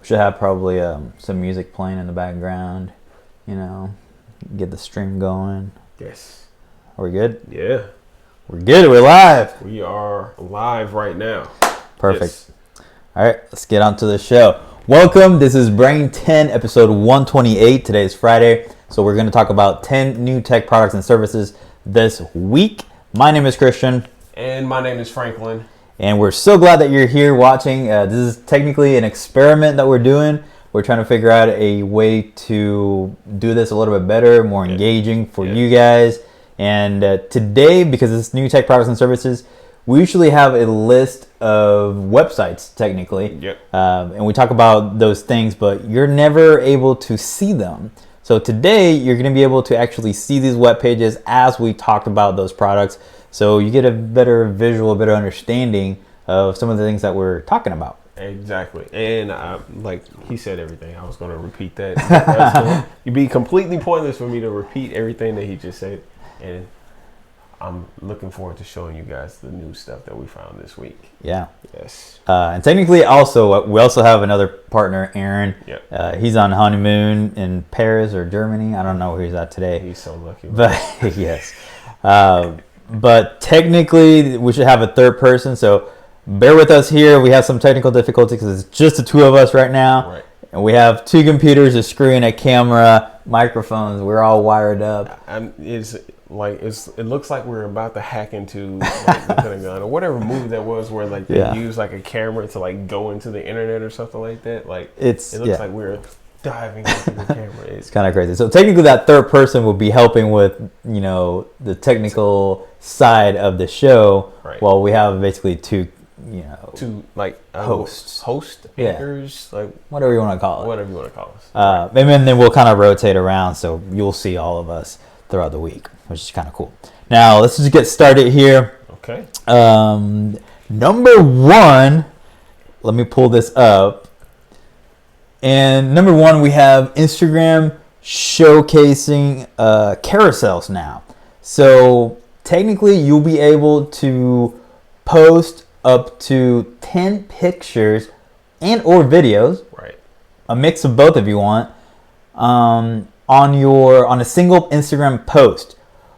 Should have probably some music playing in the background. Get the stream going. Yes. Are we good? Yeah. We're good. We're live. We are live right now. Perfect. Yes. All right, let's get on to the show. Welcome. This is Brain 10, episode 128. Today is Friday, so we're going to talk about 10 new tech products and services this week. My name is Christian. And my name is Franklin. And we're so glad that you're here watching. This is technically an experiment that we're doing. We're trying to figure out a way to do this a little bit better, more engaging for you guys. And today, because it's new tech products and services, we usually have a list of websites, technically. Yep. And we talk about those things, but you're never able to see them. So today, you're going to be able to actually see these web pages as we talked about those products. So you get a better visual, a better understanding of some of the things that we're talking about. Exactly. And like he said everything. I was going to repeat that. It'd be completely pointless for me to repeat everything that he just said. And I'm looking forward to showing you guys the new stuff that we found this week. Yeah. Yes. And technically, also, we also have another partner, Aaron. Yep. He's on honeymoon in Paris or Germany. I don't know where he's at today. He's so lucky. But yes. But technically, we should have a third person. So bear with us here. We have some technical difficulties because it's just the two of us right now. Right. And we have two computers, a screen, a camera, microphones. We're all wired up. It looks like we're about to hack into like, the Pentagon or whatever movie that was where like they use like a camera to like go into the internet or something like that. Like it looks like we're diving into the camera. It's kind of crazy. So technically that third person will be helping with, the technical side of the show, while we have basically two hosts, anchors, like whatever you want to call it. Whatever you want to call us. And then we'll kind of rotate around, so you'll see all of us throughout the week, which is kind of cool. Now let's just get started here. Okay. Number one, let me pull this up. And number one, we have Instagram showcasing carousels now. So technically, you'll be able to post up to 10 pictures and or videos, a mix of both if you want, on a single Instagram post,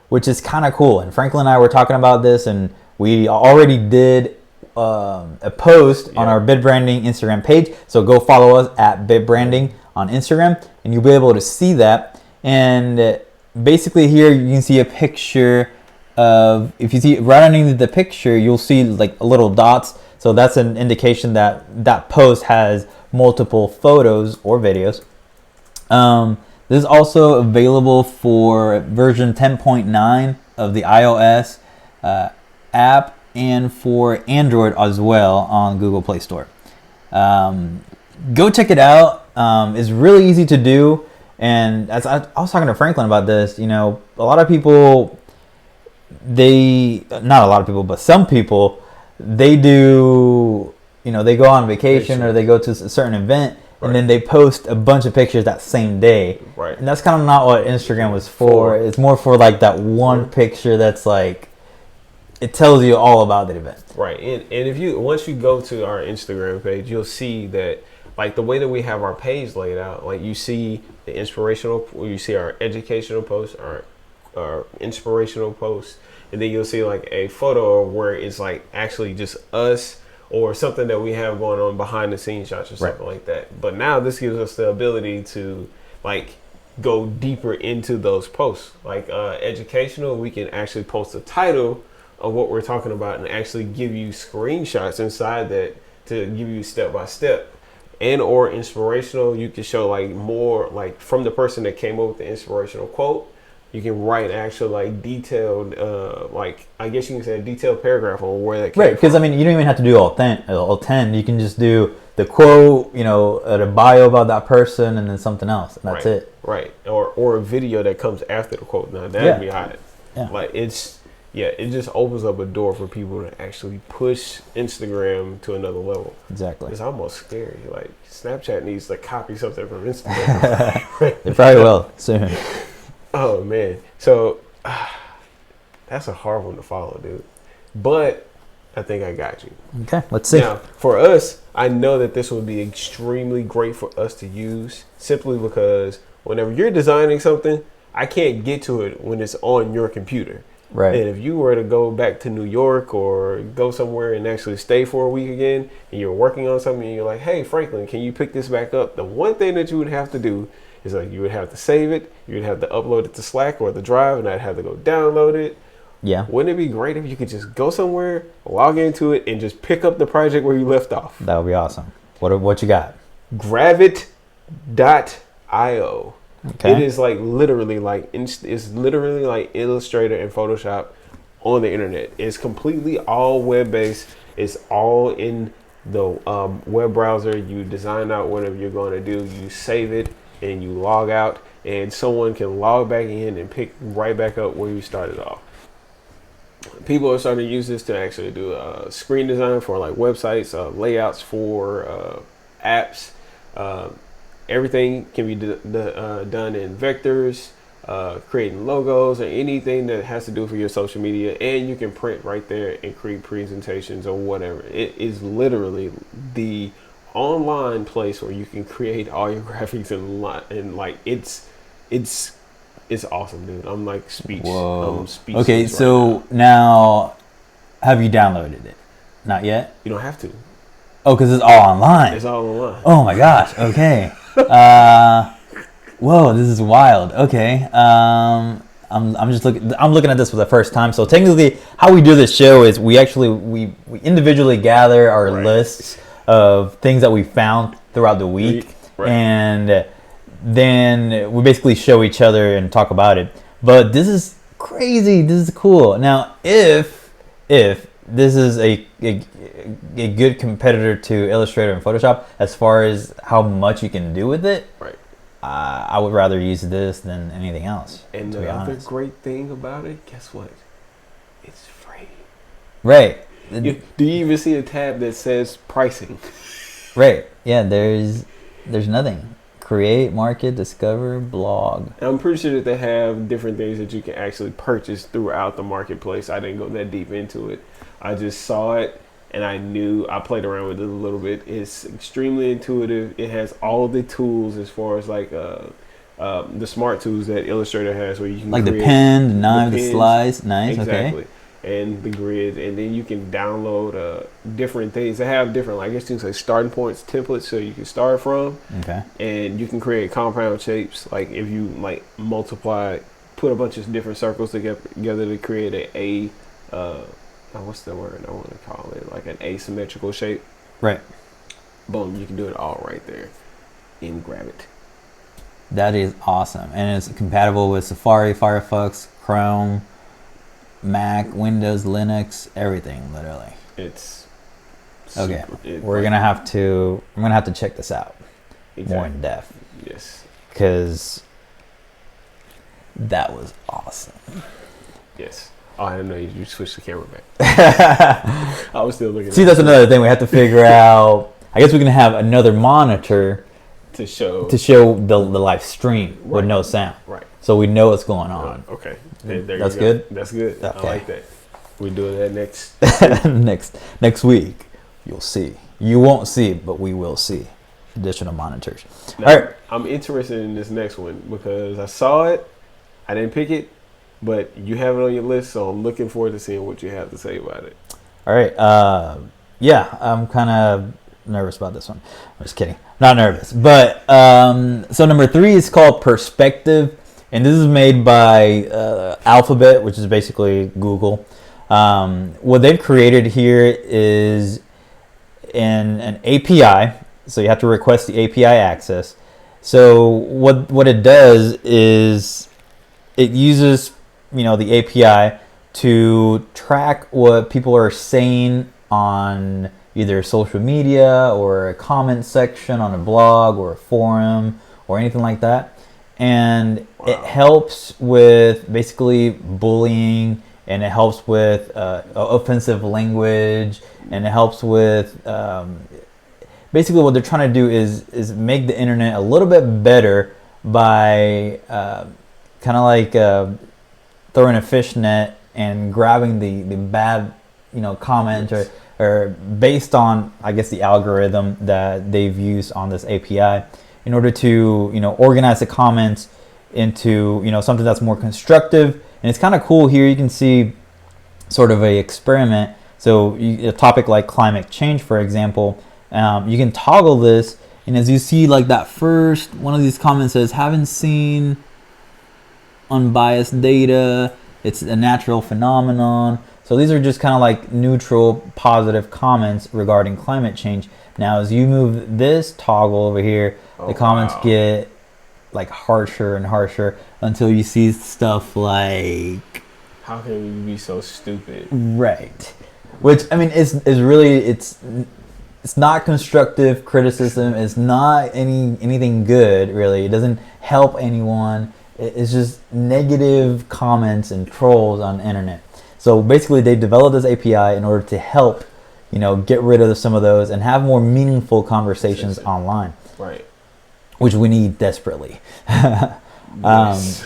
which is kind of cool. And Franklin and I were talking about this, and we already did a post on our BitBranding Instagram page. So go follow us at BitBranding on Instagram, and you'll be able to see that. And basically here you can see a picture of, if you see right underneath the picture, you'll see like little dots. So that's an indication that that post has multiple photos or videos. This is also available for version 10.9 of the iOS app, and for Android as well on Google Play Store. Go check it out. It's really easy to do. And as I was talking to Franklin about this, a lot of people, not a lot of people, but some people, they do, they go on vacation or they go to a certain event, and then they post a bunch of pictures that same day. Right. And that's kind of not what Instagram was for. It's more for like that one picture that's like, it tells you all about the event. Right. And once you go to our Instagram page, you'll see that like the way that we have our page laid out, like you see the inspirational, you see our educational posts, our inspirational posts, and then you'll see like a photo where it's like actually just us or something that we have going on behind the scenes shots or something like that. But now this gives us the ability to like go deeper into those posts. Like educational, we can actually post a title of what we're talking about and actually give you screenshots inside that to give you step by step. And or inspirational, you can show like more like from the person that came up with the inspirational quote. You can write actual like detailed, like I guess you can say a detailed paragraph on where that came from. Because I mean, you don't even have to do all 10. You can just do the quote, the bio about that person, and then something else, and that's it. Right. Or a video that comes after the quote. Now that'd be hot. Yeah. Like it just opens up a door for people to actually push Instagram to another level. Exactly. It's almost scary. Like Snapchat needs to copy something from Instagram. They probably will soon. Oh man. So that's a hard one to follow, dude. But I think I got you. Okay, let's see. Now, for us, I know that this would be extremely great for us to use simply because whenever you're designing something, I can't get to it when it's on your computer. Right. And if you were to go back to New York or go somewhere and actually stay for a week again, and you're working on something and you're like, hey, Franklin, can you pick this back up? The one thing that you would have to do is like you would have to save it, you would have to upload it to Slack or the Drive, and I'd have to go download it. Yeah. Wouldn't it be great if you could just go somewhere, log into it, and just pick up the project where you left off? That would be awesome. What you got? Gravit.io. Okay. It is like literally like it's literally like Illustrator and Photoshop on the internet. It's completely all web based. It's all in the web browser. You design out whatever you're going to do. You save it and you log out, and someone can log back in and pick right back up where you started off. People are starting to use this to actually do screen design for like websites, layouts for apps. Everything can be done in vectors, creating logos or anything that has to do for your social media, and you can print right there and create presentations or whatever. It is literally the online place where you can create all your graphics and like it's awesome, dude. I'm like speechless. Whoa. I'm speechless. Okay, right so now, have you downloaded it? Not yet? you don't have to. Oh, because it's all online. It's all online. Oh my gosh. Okay. Whoa, this is wild. Okay. I'm just looking. I'm looking at this for the first time. So technically, how we do this show is we individually gather our lists of things that we found throughout the week, Right. and then we basically show each other and talk about it. But this is crazy. This is cool. Now, if this is a good competitor to Illustrator and Photoshop as far as how much you can do with it, Right. I would rather use this than anything else. And to be the other honest. great thing about it, guess what? It's free. Right. Do you even see a tab that says pricing? Right. Yeah. There's nothing. Create, market, discover, blog. And I'm pretty sure that they have different things that you can actually purchase throughout the marketplace. I didn't go that deep into it. I just saw it and I played around with it a little bit. It's extremely intuitive. It has all the tools as far as like the smart tools that Illustrator has, where you can Like create the pen, the knife, the pins. slice. Nice. Exactly. Okay. And the grid, and then you can download different things. They have different, like I guess things like starting points, templates, so you can start from. Okay. And you can create compound shapes. Like if you like multiply, put a bunch of different circles together to create what's the word I want to call it? Like an asymmetrical shape. Right. Boom, you can do it all right there in Gravit. That is awesome, and it's compatible with Safari, Firefox, Chrome, Mac, Windows, Linux, everything, literally. It's Okay. super, I'm gonna have to check this out exactly. more in depth, Yes. because that was awesome. Yes. Oh, I didn't know you switched the camera back. I was still looking. See, that's another thing we have to figure out. I guess we're gonna have another monitor to show the live stream with Right. no sound, Right. so we know what's going on. Okay. There That's you go. good? That's good. Okay. I like that. We're doing that next. next week, you'll see. You won't see, but we will see additional monitors. Now, All right. I'm interested in this next one because I saw it. I didn't pick it, but you have it on your list, so I'm looking forward to seeing what you have to say about it. All right. Yeah, I'm kind of nervous about this one. I'm just kidding. Not nervous. But so number 3 is called Perspective. And this is made by Alphabet, which is basically Google. What they've created here is an API. So you have to request the API access. So what it does is it uses the API to track what people are saying on either social media or a comment section on a blog or a forum or anything like that. And it helps with basically bullying, and it helps with offensive language, and it helps with basically what they're trying to do is make the internet a little bit better by kind of like throwing a fish net and grabbing the bad comment or based on, I guess, the algorithm that they've used on this API in order to, organize the comments into, something that's more constructive. And it's kind of cool here. You can see sort of a experiment. So a topic like climate change, for example, you can toggle this. And as you see, like that first one of these comments says, haven't seen unbiased data. It's a natural phenomenon. So these are just kind of like neutral, positive comments regarding climate change. Now, as you move this toggle over here, the comments get like harsher and harsher until you see stuff like, how can you be so stupid? Right. Which, I mean, is really, it's not constructive criticism. It's not anything good, really. It doesn't help anyone. It's just negative comments and trolls on the internet. So basically, they developed this API in order to help, get rid of some of those and have more meaningful conversations online. Right. Which we need desperately. Yes.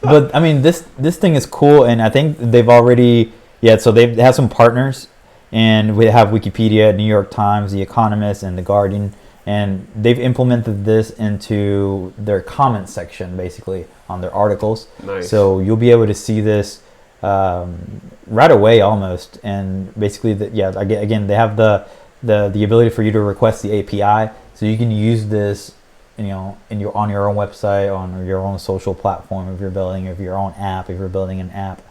But I mean, this thing is cool, and I think they've already, so they have some partners, and we have Wikipedia, New York Times, The Economist, and The Guardian, and they've implemented this into their comment section, basically, on their articles. Nice. So you'll be able to see this right away almost, and basically, again, they have the ability for you to request the API, so you can use this, on your own website, on your own social platform, if you're building your own app, if you're building an app.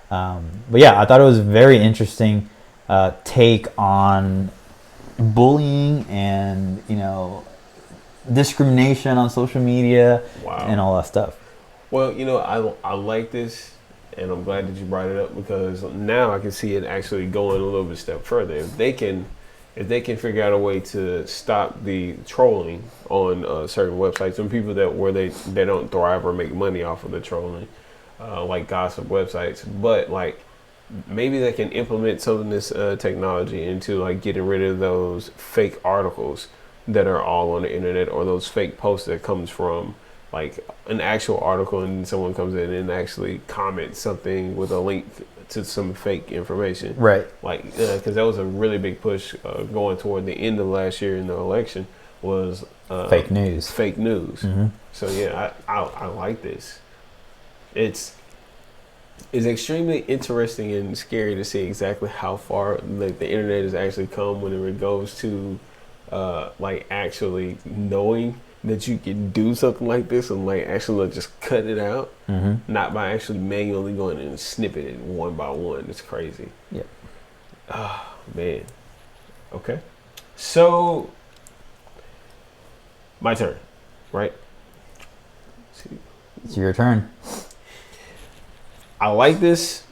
But yeah, I thought it was very interesting take on bullying and discrimination on social media. Wow. And all that stuff. Well, I like this, and I'm glad that you brought it up, because now I can see it actually going a little bit step further. If they can figure out a way to stop the trolling on certain websites, and people where they don't thrive or make money off of the trolling, like gossip websites, but like maybe they can implement some of this technology into like getting rid of those fake articles that are all on the internet, or those fake posts that comes from like an actual article, and someone comes in and actually comments something with a link to some fake information. Right. Like, because that was a really big push going toward the end of last year in the election, was fake news. Fake news. Mm-hmm. So yeah, I like this. It's extremely interesting and scary to see exactly how far like the internet has actually come when it goes to like actually knowing that you can do something like this and like actually like just cut it out, not by actually manually going in and snipping it one by one. It's crazy. Yeah. Oh man. Okay. So my turn, right? It's your turn. I like this,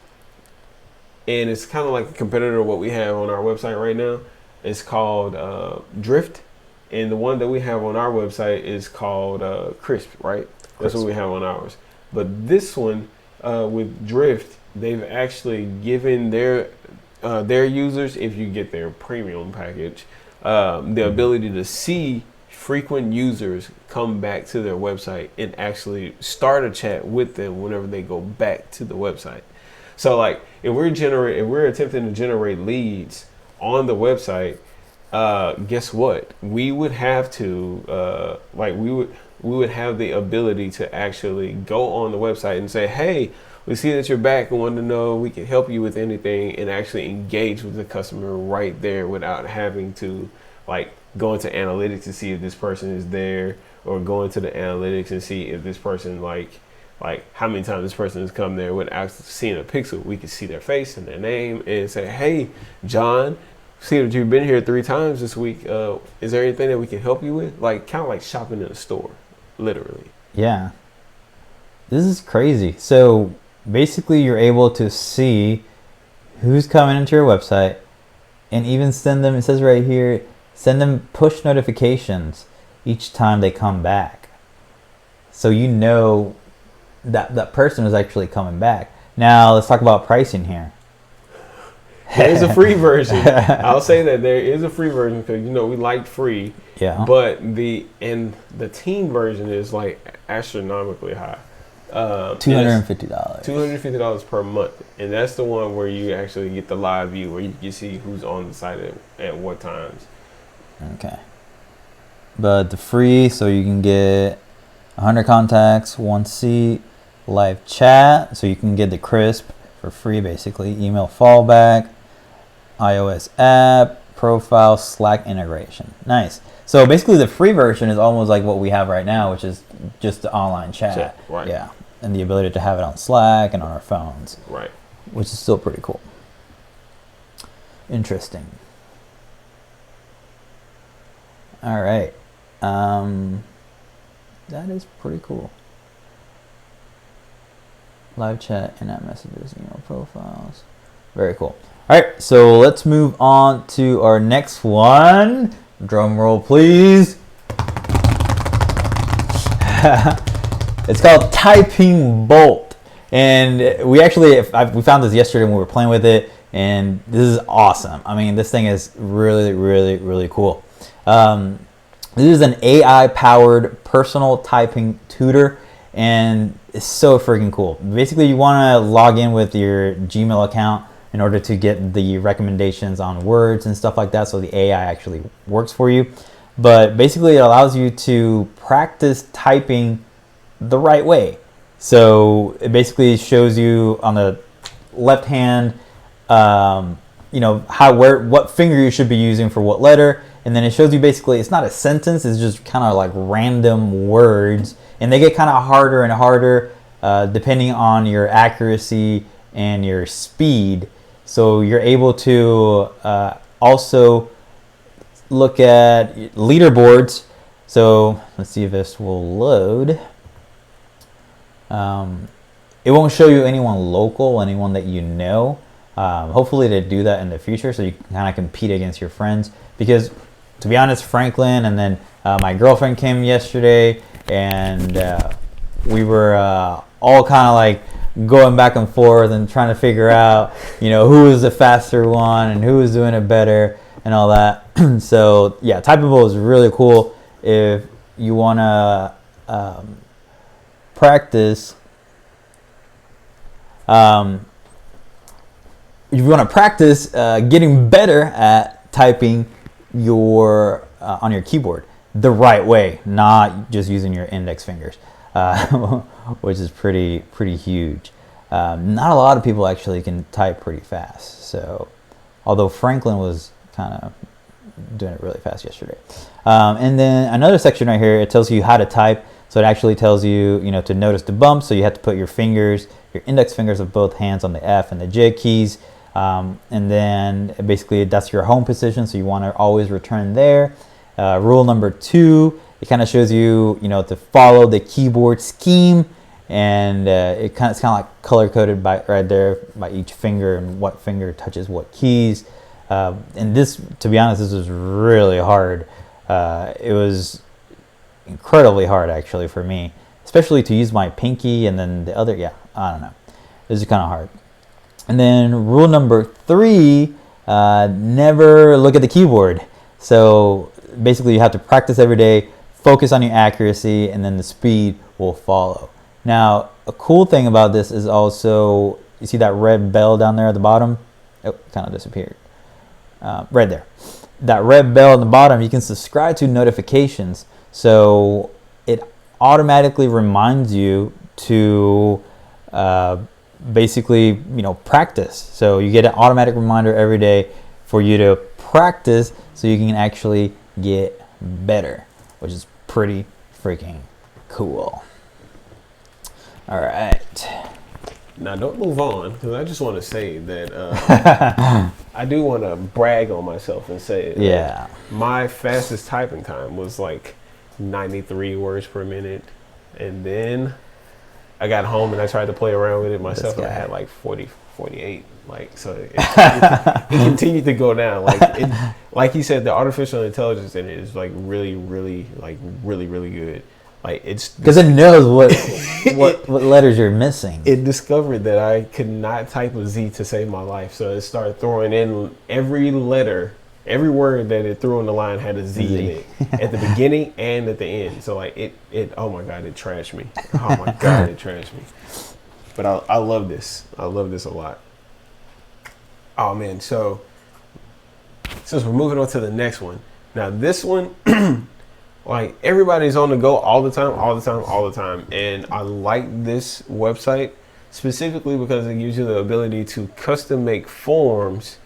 and it's kind of like a competitor of what we have on our website right now. It's called Drift. And the one that we have on our website is called Crisp, right? That's what we have on ours. But this one with Drift, they've actually given their users, if you get their premium package, the ability to see frequent users come back to their website and actually start a chat with them whenever they go back to the website. So like if we're attempting to generate leads on the website, guess what? We would have to we would have the ability to actually go on the website and say, hey, we see that you're back and want to know we can help you with anything, and actually engage with the customer right there without having to like go into analytics to see if this person is there, or go into the analytics and see if this person like how many times this person has come there without seeing a pixel. We can see their face and their name and say, hey, John, see that you've been here 3 times this week. Is there anything that we can help you with? Like kind of like shopping in a store, literally. Yeah. This is crazy. So basically you're able to see who's coming into your website, and even send them, it says right here, send them push notifications each time they come back. So you know that that person is actually coming back. Now let's talk about pricing here. There's a free version. I'll say that there is a free version because we like free. Yeah. But the teen version is like astronomically high. $250. $250 per month, and that's the one where you actually get the live view, where you can see who's on the site at what times. Okay. But the free, so you can get 100 contacts, 1 seat, live chat, so you can get the crisp for free, basically. Email fallback, iOS app, profile, Slack integration. Nice. So basically the free version is almost like what we have right now, which is just the online chat. Right. Yeah. And the ability to have it on Slack and on our phones. Right. Which is still pretty cool. Interesting. All right. That is pretty cool. Live chat, in-app messages, email profiles. Very cool. All right, so let's move on to our next one. Drum roll, please. It's called Typing Bolt, and we found this yesterday when we were playing with it, and this is awesome. I mean, this thing is really, really, really cool. This is an AI-powered personal typing tutor, and it's so freaking cool. Basically, you want to log in with your Gmail account in order to get the recommendations on words and stuff like that, so the AI actually works for you. But basically, it allows you to practice typing the right way. So it basically shows you on the left hand, what finger you should be using for what letter. And then it shows you basically, it's not a sentence, it's just kind of like random words. And they get kind of harder and harder depending on your accuracy and your speed. So you're able to also look at leaderboards. So let's see if this will load. It won't show you anyone local, anyone that you know. Hopefully they do that in the future so you can kind of compete against your friends. Because to be honest, Franklin and then my girlfriend came yesterday, and we were all kind of like going back and forth and trying to figure out, who was the faster one and who was doing it better and all that. So yeah, Typable is really cool if you want to practice. If you want to practice getting better at typing your on your keyboard the right way, not just using your index fingers, which is pretty huge. Not a lot of people actually can type pretty fast. So, although Franklin was kind of doing it really fast yesterday. And then another section right here, it tells you how to type. So it actually tells you, to notice the bumps. So you have to put your fingers, your index fingers of both hands on the F and the J keys. And then basically that's your home position. So you want to always return there. Rule number 2, it kind of shows you, to follow the keyboard scheme. And it's kind of like color coded right there by each finger and what finger touches what keys. And this, to be honest, this was really hard. It was incredibly hard actually for me, especially to use my pinky and then the other. I don't know. This is kind of hard. And then rule number 3, never look at the keyboard. So basically you have to practice every day, focus on your accuracy, and then the speed will follow. Now, a cool thing about this is also, you see that red bell down there at the bottom? Oh, it kind of disappeared. Right there. That red bell at the bottom, you can subscribe to notifications. So it automatically reminds you to basically, practice. So you get an automatic reminder every day for you to practice so you can actually get better, which is pretty freaking cool. All right. Now, don't move on, because I just want to say that I do want to brag on myself and say that my fastest typing time was like 93 words per minute. And then I got home and I tried to play around with it myself, and I had like 48. So it continued to go down. Like you said, the artificial intelligence in it is like really good. Like it's because it knows what letters you're missing. It discovered that I could not type a Z to save my life, so it started throwing in every letter every word that it threw on the line had a Z in it at the beginning and at the end. So like it oh my God, it trashed me. Oh my God, it trashed me. But I love this. I love this a lot. Oh man, so since we're moving on to the next one. Now this one, like everybody's on the go all the time. And I like this website specifically because it gives you the ability to custom make forms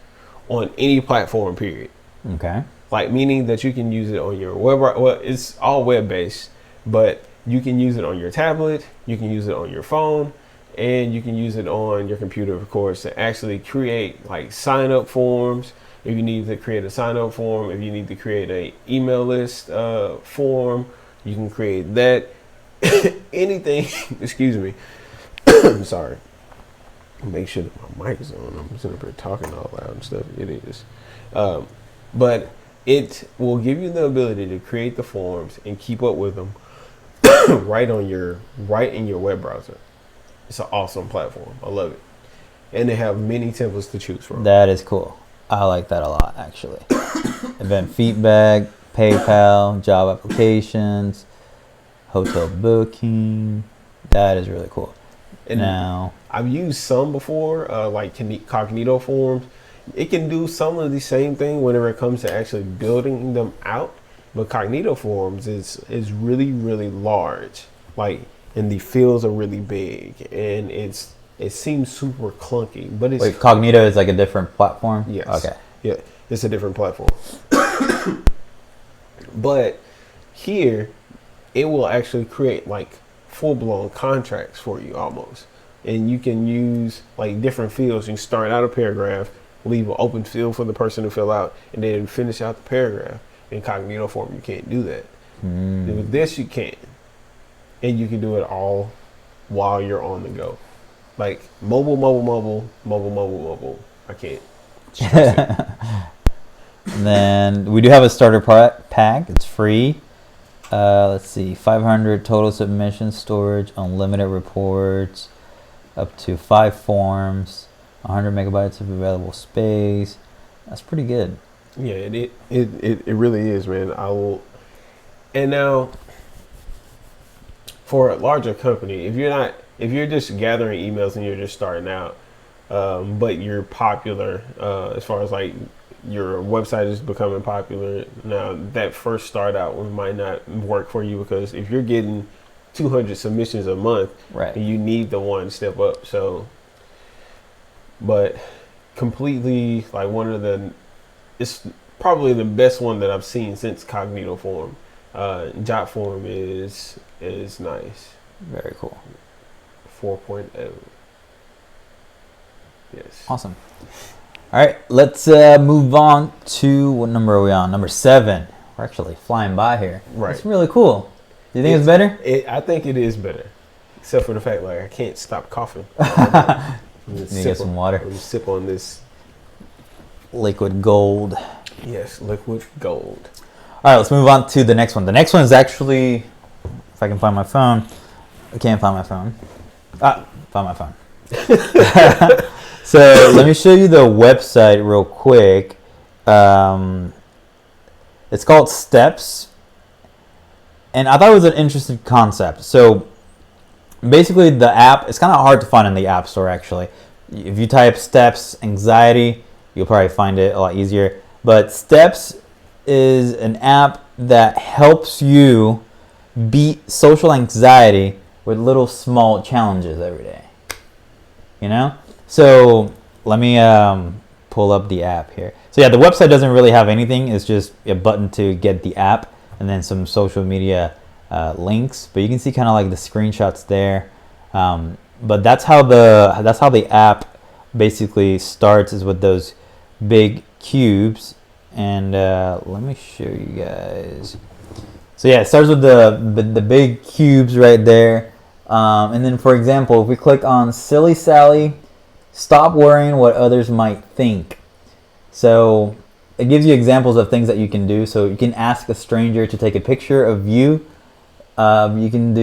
on any platform, period. Okay. Like meaning that you can use it on your web, well, it's all web based, but you can use it on your tablet, you can use it on your phone, and you can use it on your computer, of course, to actually create like sign up forms. If you need to create a sign up form, if you need to create a email list form, you can create that. Anything, excuse me. I'm sorry. Make sure that my mic is on. I'm sitting up here talking all loud and stuff. It is. But it will give you the ability to create the forms and keep up with them right in your web browser. It's an awesome platform. I love it. And they have many templates to choose from. That is cool. I like that a lot, actually. Event feedback, PayPal, job applications, hotel booking. That is really cool. And now, I've used some before, like Cognito forms. It can do some of the same thing whenever it comes to actually building them out. But Cognito forms is really, really large. Like, and the fields are really big, and it seems super clunky. But it's Cognito is like a different platform? Yes. Okay. Yeah, it's a different platform. But here, it will actually create like full-blown contracts for you almost. And you can use like different fields. You can start out a paragraph, leave an open field for the person to fill out, and then finish out the paragraph. In Cognito form, you can't do that. With this, you can. And you can do it all while you're on the go. Like mobile. I can't. And then we do have a starter pack. It's free. Let's see, 500 total submissions, storage, unlimited reports, up to 5 forms, 100 megabytes of available space. That's pretty good. Yeah, it really is, man. And now for a larger company, if you're just gathering emails and you're just starting out, but you're popular, as far as like your website is becoming popular, now that first start out might not work for you, because if you're getting 200 submissions a month, right, you need the one step up. So, but completely like it's probably the best one that I've seen since Cognito form. Jot form is nice. Very cool. 4.0. Yes. Awesome. All right, let's move on to, what number are we on? Number 7. We're actually flying by here. Right. It's really cool. Do you think it's better? I think it is better, except for the fact like I can't stop coughing. You get some water. Let me sip on this liquid gold. Yes, liquid gold. All right, let's move on to the next one. The next one is actually, if I can find my phone. I can't find my phone. Found my phone. So let me show you the website real quick. It's called Steps. And I thought it was an interesting concept. So basically the app, it's kind of hard to find in the App Store actually. If you type Steps Anxiety, you'll probably find it a lot easier. But Steps is an app that helps you beat social anxiety with little small challenges every day. You know? So let me pull up the app here. So yeah, the website doesn't really have anything. It's just a button to get the app and then some social media links. But you can see kind of like the screenshots there. But that's how the app basically starts, is with those big cubes. And let me show you guys. So yeah, it starts with the big cubes right there. And then, for example, if we click on Silly Sally, stop worrying what others might think. So it gives you examples of things that you can do. So you can ask a stranger to take a picture of you. You can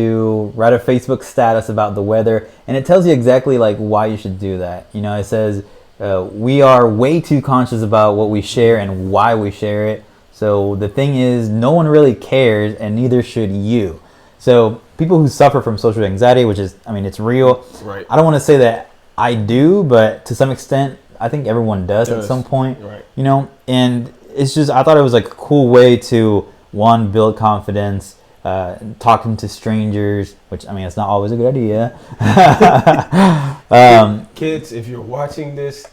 write a Facebook status about the weather, and it tells you exactly like why you should do that. You know, it says we are way too conscious about what we share and why we share it. So the thing is, no one really cares, and neither should you. So people who suffer from social anxiety, which is, I mean, it's real. Right. I don't want to say that I do, but to some extent, I think everyone does at some point. Right. You know, and it's just, I thought it was like a cool way to, one, build confidence, talking to strangers, which, I mean, it's not always a good idea. Kids, if you're watching this,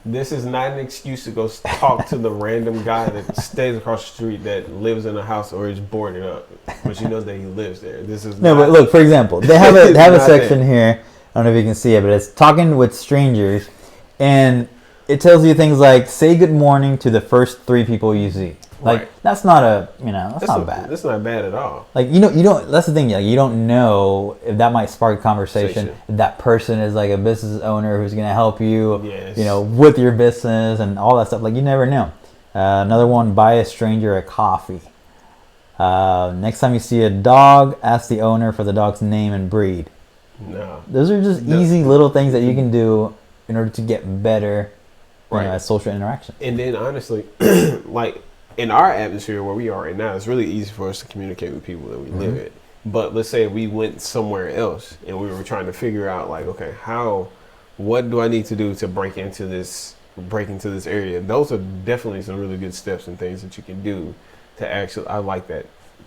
this is not an excuse to go talk to the random guy that stays across the street that lives in a house or is boarded up, but you know that he lives there. This is no, but look, for example, they have a section here. I don't know if you can see it, but it's talking with strangers, and it tells you things like, say good morning to the first 3 people you see. Like, right. That's not that's not bad. That's not bad at all. Like, you don't, that's the thing, like, you don't know if that might spark a conversation. If that person is like a business owner who's going to help you, yes. With your business and all that stuff. Like, you never know. Another one, buy a stranger a coffee. Next time you see a dog, ask the owner for the dog's name and breed. No. Those are just easy little things that you can do in order to get better at social interaction. And then honestly, like in our atmosphere where we are right now, it's really easy for us to communicate with people that we live in. But let's say we went somewhere else and we were trying to figure out like, okay, what do I need to do to break into this area? Those are definitely some really good steps and things that you can do to actually, I like that.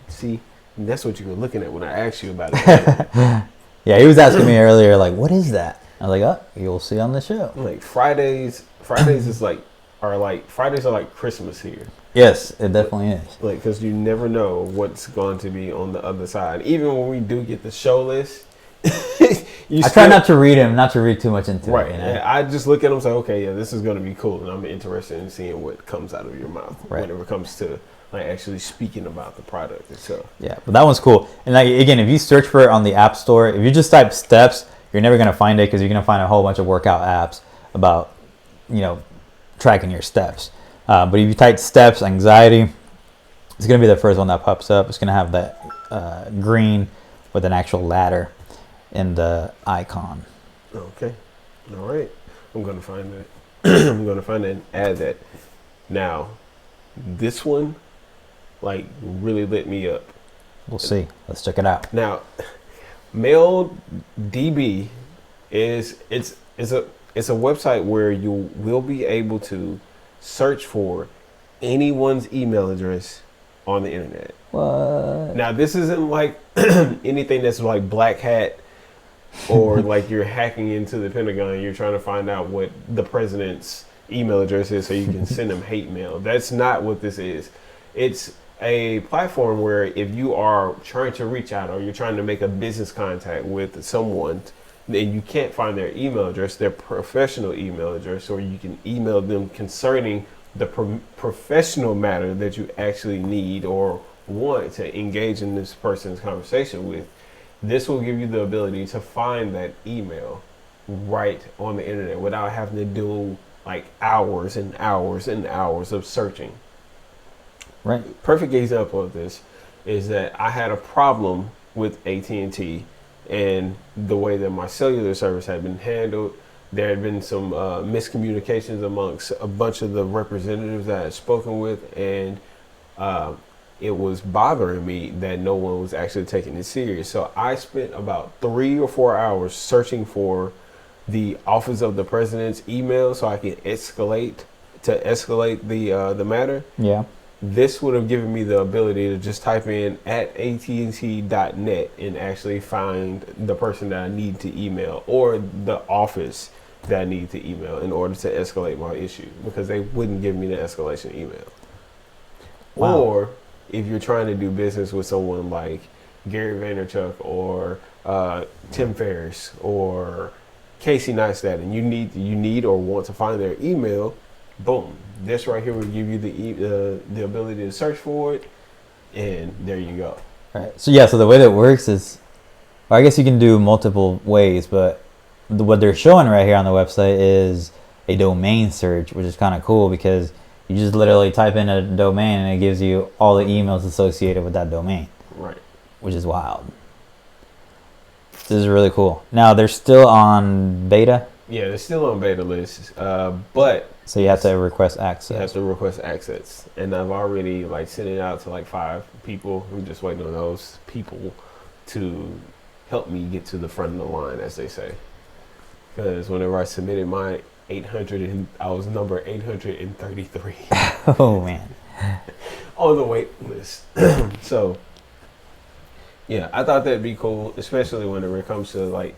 See, that's what you were looking at when I asked you about it. Yeah, he was asking me earlier, like, what is that? I was like, oh, you'll see on the show. Like Fridays are like Christmas here. Yes, it definitely is. Like, because you never know what's going to be on the other side. Even when we do get the show list, I try not to read them, not to read too much into it. Right. I just look at them and say, okay, yeah, this is going to be cool. And I'm interested in seeing what comes out of your mouth whenever it comes to like actually speaking about the product itself. Yeah, but that one's cool. And like, again, if you search for it on the App Store, if you just type steps, you're never going to find it because you're going to find a whole bunch of workout apps about, tracking your steps. But if you type steps, anxiety, it's going to be the first one that pops up. It's going to have that green with an actual ladder in the icon. Okay. All right. I'm going to find that. I'm going to find it and add that. Now, this one, like, really lit me up. We'll see. Let's check it out. Now, MaledB is a website where you will be able to search for anyone's email address on the internet. What? Now, this isn't like anything that's like black hat or like you're hacking into the Pentagon and you're trying to find out what the president's email address is so you can send them hate mail. That's not what this is. It's a platform where if you are trying to reach out or you're trying to make a business contact with someone and you can't find their email address, their professional email address, or you can email them concerning the professional matter that you actually need or want to engage in this person's conversation with, this will give you the ability to find that email right on the internet without having to do like hours and hours and hours of searching. Right. Perfect example of this is that I had a problem with AT&T and the way that my cellular service had been handled. There had been some miscommunications amongst a bunch of the representatives that I had spoken with, and it was bothering me that no one was actually taking it serious. So I spent about 3 or 4 hours searching for the office of the president's email so I could escalate the matter. Yeah. This would have given me the ability to just type in at AT&T.net and actually find the person that I need to email or the office that I need to email in order to escalate my issue, because they wouldn't give me the escalation email. Wow. Or if you're trying to do business with someone like Gary Vaynerchuk or Tim Ferriss or Casey Neistat, and you need or want to find their email, boom, this right here will give you the ability to search for it, and there you go. All right. So the way that works is, I guess you can do multiple ways, but what they're showing right here on the website is a domain search, which is kind of cool because you just literally type in a domain and it gives you all the emails associated with that domain. Right. Which is wild. This is really cool. Now they're still on beta. Yeah, it's still on beta list, but So you have to request access. you have to request access, and I've already like sent it out to like 5 people. I'm just waiting on those people to help me get to the front of the line, as they say. Because whenever I submitted my 800, and I was number 833 Oh man. on the wait list. So yeah, I thought that'd be cool, especially whenever it comes to like,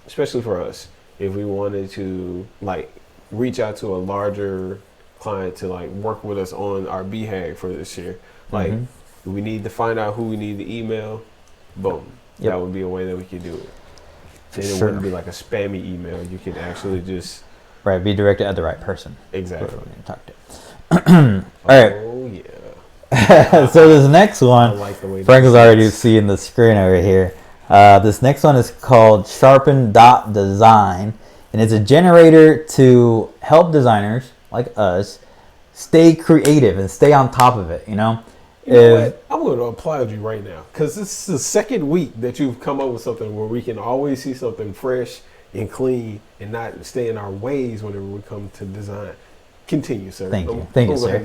especially for us, if we wanted to like reach out to a larger client to like work with us on our BHAG for this year. Like we need to find out who we need to email. Boom. Yep. That would be a way that we could do it. Then it Sure. wouldn't be like a spammy email. You could actually just Right, be directed at the right person. exactly. Whoever we need to talk to. All right. Oh yeah. So this next I one, like the way Frank is this already looks. seeing the screen over here. This next one is called sharpeneddesign, and it's a generator to help designers like us stay creative and stay on top of it. You know, You know what? I'm going to applaud you right now because this is the second week that you've come up with something where we can always see something fresh and clean and not stay in our ways whenever we come to design. Continue, sir. Thank you, I'm sir.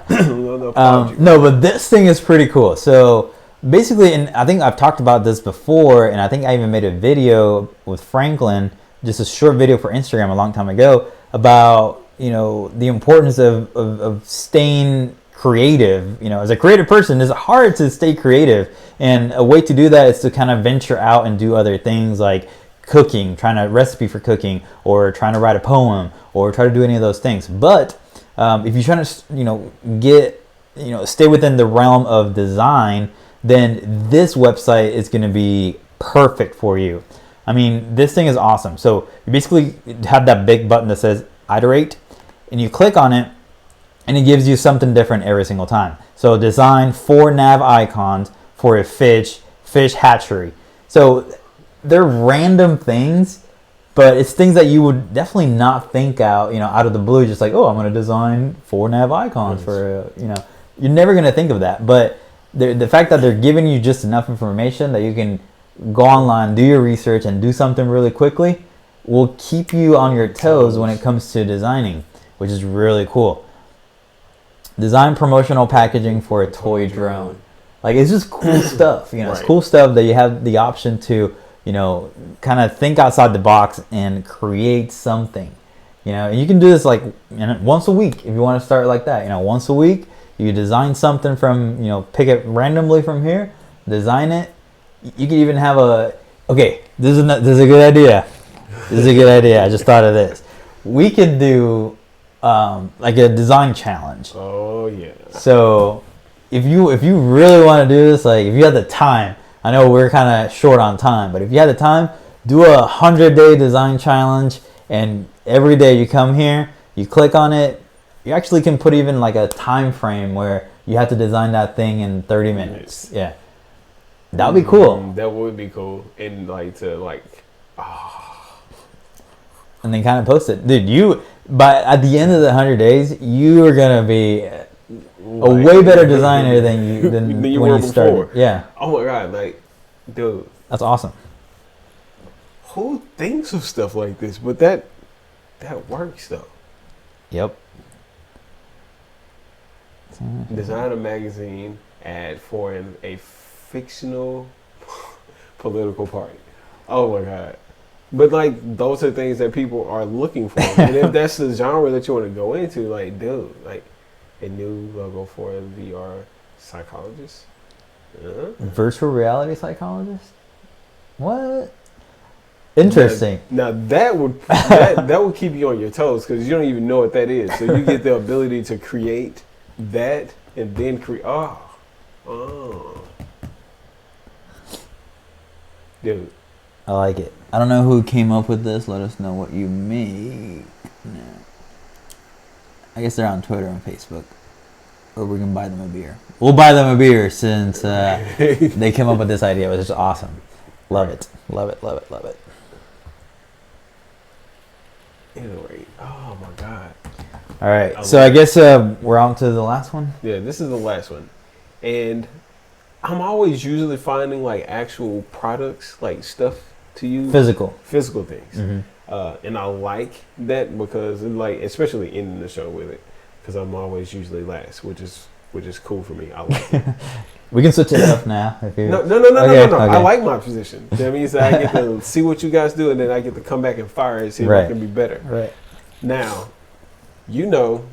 gonna applaud you. No, but this thing is pretty cool. So basically, and I think I've talked about this before, and I think I even made a video with Franklin, just a short video for Instagram a long time ago about, you know, the importance of staying creative. You know, as a creative person, it's hard to stay creative, and a way to do that is to kind of venture out and do other things like cooking, trying to recipe for cooking, or trying to write a poem, or try to do any of those things. But if you're trying to, you know, stay within the realm of design, then this website is going to be perfect for you. I mean, this thing is awesome. So you basically have that big button that says iterate, and you click on it, and it gives you something different every single time. So design 4 nav icons for a fish hatchery. So they're random things, but it's things that you would definitely not think out of the blue. Just like, oh, I'm going to design 4 nav icons for, you're never going to think of that. But the fact that they're giving you just enough information that you can go online, do your research, and do something really quickly will keep you on your toes when it comes to designing, which is really cool. Design promotional packaging for a toy drone. Like, it's just cool stuff. It's cool stuff that you have the option to, kind of think outside the box and create something. And you can do this like once a week if you want to start like that. Once a week, you design something from, pick it randomly from here, design it. You can even have this is a good idea. This is a good idea. I just thought of this. We could do like a design challenge. Oh yeah. So if you really want to do this, like if you have the time, I know we're kind of short on time, but if you have the time, do a 100-day design challenge, and every day you come here, you click on it. You actually can put even like a time frame where you have to design that thing in 30 minutes. Yeah. That would be cool. That would be cool. And and then kind of post it. Dude, at the end of the 100 days, you are going to be a way better designer than you when were you started. before. Yeah. Oh my God, dude. That's awesome. Who thinks of stuff like this? But that works though. Yep. Design a magazine ad for a fictional political party. Oh my God. But those are things that people are looking for. And if that's the genre that you want to go into, dude, a new logo for a VR psychologist. Virtual reality psychologist? What? Interesting. Now that would keep you on your toes because you don't even know what that is. So you get the ability to create that and then create. Oh, dude. I like it. I don't know who came up with this. Let us know what you make. No. I guess they're on Twitter and Facebook. Or we can buy them a beer. We'll buy them a beer since they came up with this idea, which is awesome. Love it. Love it, love it, love it. Anyway, oh my God. All right. So I guess we're on to the last one. Yeah, this is the last one. And I'm always usually finding actual products, stuff to use. Physical things. Mm-hmm. And I like that because like, especially ending the show with it, because I'm always usually last, which is cool for me. I like it. We can switch it up now. If you... No. Okay. I like my position. That means that I get to see what you guys do, and then I get to come back and fire and see if I can be better. Right. Now, you know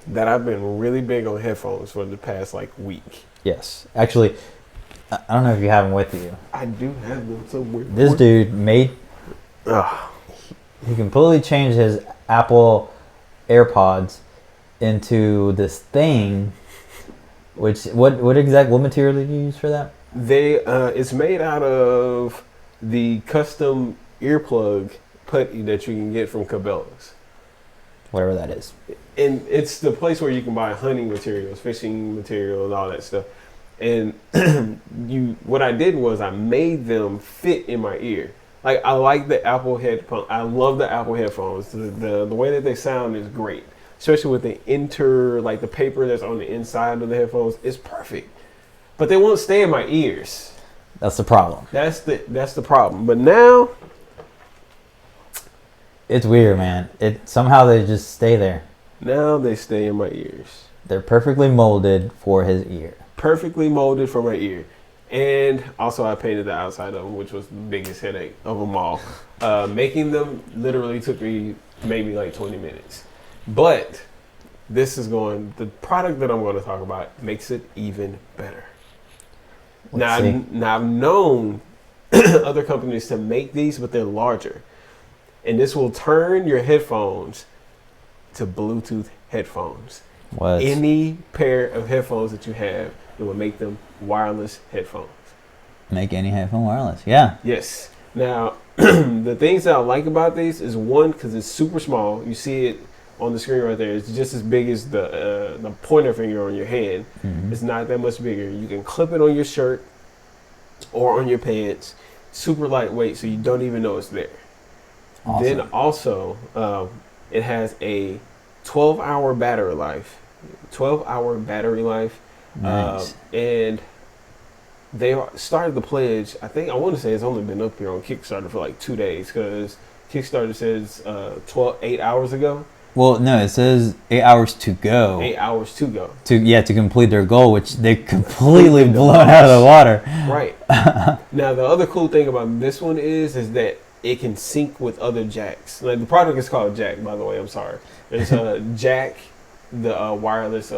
that I've been really big on headphones for the past like week. Yes. Actually, I don't know if you have them with you. I do have them somewhere. This dude made... He completely changed his Apple AirPods into this thing. Which what material did you use for that? It's made out of the custom earplug putty that you can get from Cabela's. Whatever that is. And it's the place where you can buy hunting materials, fishing material, and all that stuff. And what I did was I made them fit in my ear. Like, I like the Apple headphone. I love the Apple headphones. The way that they sound is great, especially with the the paper that's on the inside of the headphones. It's perfect, but they won't stay in my ears. That's the problem. That's the problem. But now, it's weird, man. Somehow they just stay there. Now they stay in my ears. They're perfectly molded for his ear. Perfectly molded for my ear. And also I painted the outside of them, which was the biggest headache of them all. Making them literally took me maybe like 20 minutes. But the product that I'm going to talk about makes it even better. Now I've known other companies to make these, but they're larger. And this will turn your headphones to Bluetooth headphones. What? Any pair of headphones that you have, it will make them wireless headphones. Make any headphone wireless, yeah. Yes. Now, the things that I like about these is, one, because it's super small. You see it on the screen right there. It's just as big as the pointer finger on your hand. Mm-hmm. It's not that much bigger. You can clip it on your shirt or on your pants. Super lightweight, so you don't even know it's there. Awesome. Then also, it has a 12-hour battery life. 12-hour battery life. Nice. And they started the pledge. I want to say it's only been up here on Kickstarter for like 2 days, because Kickstarter says 8 hours ago. Well, no, it says 8 hours to go. 8 hours to go. To complete their goal, which they completely blown out of the water. Right. Now, the other cool thing about this one is that it can sync with other jacks. Like, the product is called Jack, by the way. I'm sorry. It's a Jack, the wireless,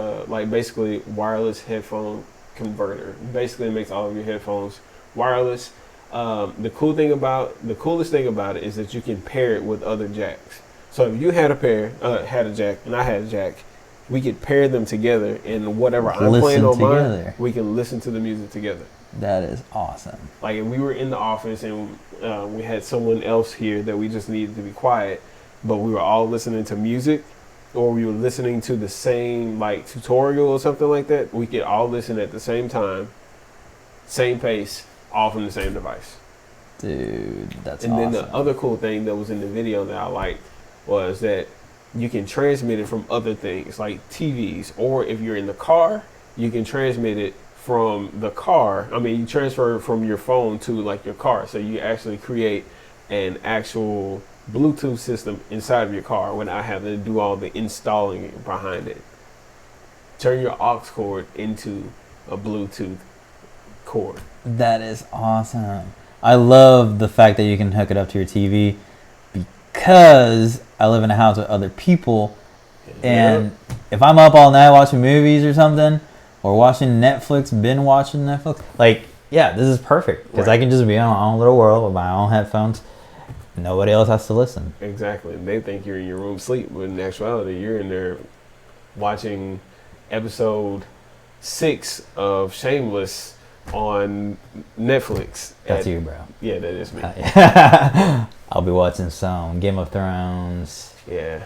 basically wireless headphone converter. Basically, it makes all of your headphones wireless. The coolest thing about it is that you can pair it with other jacks. So if you had a jack, and I had a jack, we could pair them together, and whatever I'm playing on mine, we can listen to the music together. That is awesome. Like, if we were in the office and we had someone else here that we just needed to be quiet, but we were all listening to music, or we were listening to the same tutorial or something like that, we could all listen at the same time, same pace, all from the same device. Dude, that's awesome. And then the other cool thing that was in the video that I liked was that you can transmit it from other things like TVs, or if you're in the car, you can transmit it from the car. I mean, you transfer it from your phone to your car, so you actually create an actual Bluetooth system inside of your car without having to do all the installing behind it. Turn your aux cord into a Bluetooth cord. That is awesome. I love the fact that you can hook it up to your TV, because I live in a house with other people, and if I'm up all night watching movies or something, or watching Netflix, binge watching Netflix, this is perfect, because I can just be in my own little world with my own headphones. Nobody else has to listen. Exactly. They think you're in your room asleep, but in actuality, you're in there watching episode 6 of Shameless on Netflix. That's you, bro. Yeah, that is me. I'll be watching some Game of Thrones. Yeah.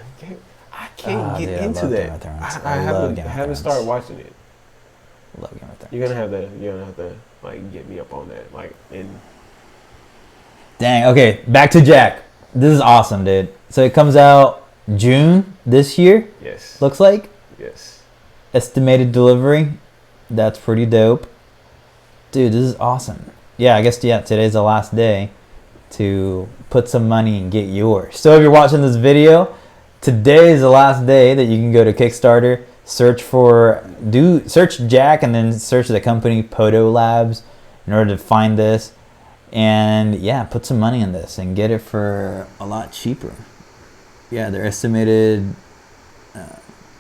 I can't get into that. I haven't started watching it. Love Game of Thrones. You're gonna have to get me up on that. Dang, okay, back to Jack. This is awesome, dude. So it comes out June this year? Yes. Looks like? Yes. Estimated delivery. That's pretty dope. Dude, this is awesome. Yeah, I guess, today's the last day to put some money and get yours. So if you're watching this video, today is the last day that you can go to Kickstarter, search Jack, and then search the company Poto Labs in order to find this. And yeah, put some money in this and get it for a lot cheaper. Yeah, their estimated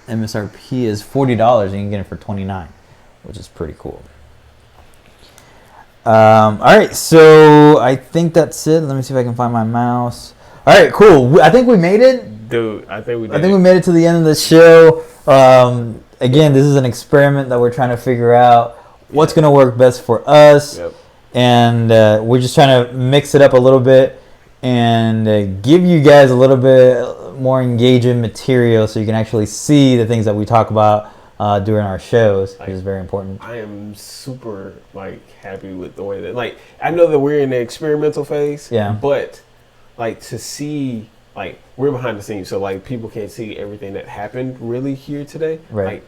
MSRP is $40 and you can get it for $29, which is pretty cool. All right, so I think that's it. Let me see if I can find my mouse. All right, cool. I think we made it. Dude, I think we did. I think we made it to the end of the show. Again, this is an experiment that we're trying to figure out what's going to work best for us. Yep. And we're just trying to mix it up a little bit and give you guys a little bit more engaging material so you can actually see the things that we talk about during our shows, which is very important. I am super happy with the way that I know that we're in the experimental phase. Yeah. But to see we're behind the scenes, so people can't see everything that happened really here today. Right.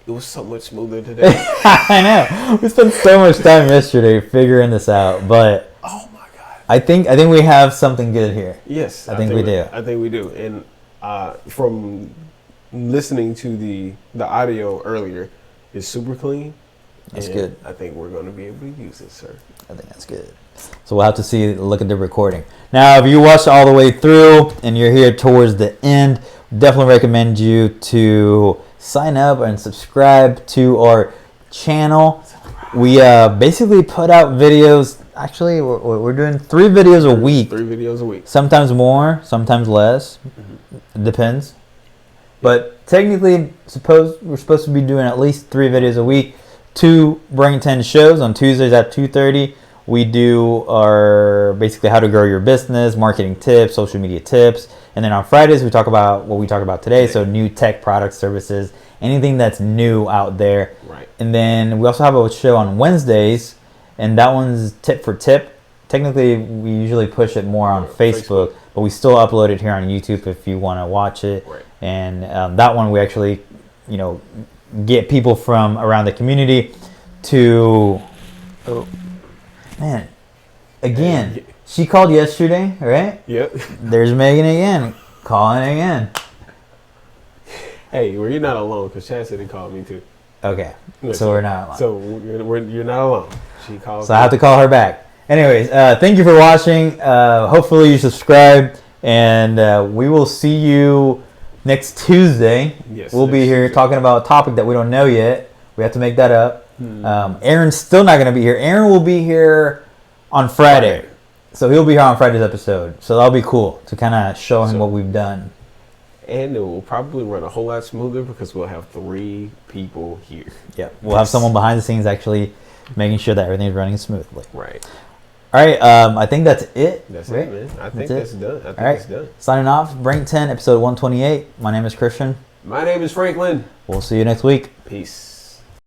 It was so much smoother today. I know. We spent so much time yesterday figuring this out, but oh my god. I think we have something good here. Yes. I think we do. I think we do. And from listening to the audio earlier, it's super clean. That's good. I think we're going to be able to use it, sir. I think that's good. So we'll have to look at the recording. Now, if you watched all the way through and you're here towards the end, definitely recommend you to sign up and subscribe to our channel. We basically put out videos. Actually, we're doing 3 videos a week. 3 videos a week. Sometimes more, sometimes less. It depends. But technically, we're supposed to be doing at least 3 videos a week. 2 Brain 10 shows on Tuesdays at 2:30. We do our basically how to grow your business, marketing tips, social media tips. And then on Fridays, we talk about what we talked about today. So new tech products, services, anything that's new out there. Right. And then we also have a show on Wednesdays, and that one's tip for tip. Technically, we usually push it more on Facebook, but we still upload it here on YouTube if you want to watch it. Right. And that one we actually, get people from around the community to... Oh, man, again, she called yesterday, right? Yep. There's Megan again, calling again. Hey, well, you're not alone because Chastity called me too. Okay, so we're not alone. So you're not alone. She called. So I have to call her back. Anyways, thank you for watching. Hopefully you subscribe, and we will see you next Tuesday. Yes, we'll be here talking about a topic that we don't know yet. We have to make that up. Aaron's still not going to be here. Aaron will be here on Friday. So he'll be here on Friday's episode. So that'll be cool to kind of show him what we've done. And it will probably run a whole lot smoother because we'll have 3 people here. Yeah, we'll have someone behind the scenes actually making sure that everything's running smoothly. Right. All right, I think that's it. That's right? it, man. I think that's done. I think it's done. Signing off, Brain 10, episode 128. My name is Christian. My name is Franklin. We'll see you next week. Peace.